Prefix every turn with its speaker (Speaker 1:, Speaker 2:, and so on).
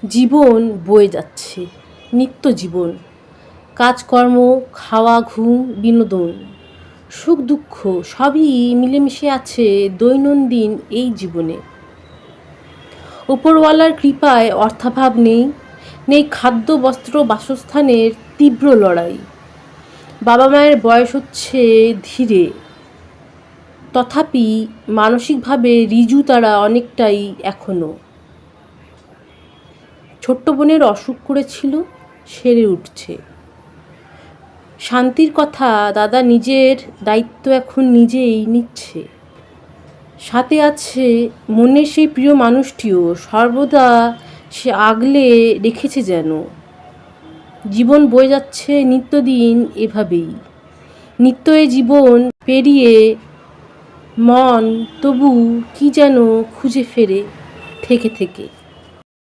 Speaker 1: জীবন বয়ে যাচ্ছে, নিত্য জীবন, কাজকর্ম, খাওয়া, ঘুম, বিনোদন, সুখ দুঃখ সবই মিলেমিশে আছে দৈনন্দিন এই জীবনে। ওপরওয়ালার কৃপায় অর্থাভাব নেই, নেই খাদ্য, বস্ত্র, বাসস্থানের তীব্র লড়াই। বাবা মায়ের বয়স হচ্ছে ধীরে, তথাপি মানসিকভাবে ঋজু তারা অনেকটাই এখনও। ছোট্ট বোনের অসুখ করেছিল, সেরে উঠছে। শান্তির কথা দাদা নিজের দায়িত্ব এখন নিজেই নিচ্ছে। সাথে আছে মনের সেই প্রিয় মানুষটিও, সর্বদা সে আগলে রেখেছে যেন। জীবন বয়ে যাচ্ছে নিত্যদিন এভাবেই, নিত্য এ জীবন পেরিয়ে মন তবু কি যেন খুঁজে ফেরে থেকে থেকে।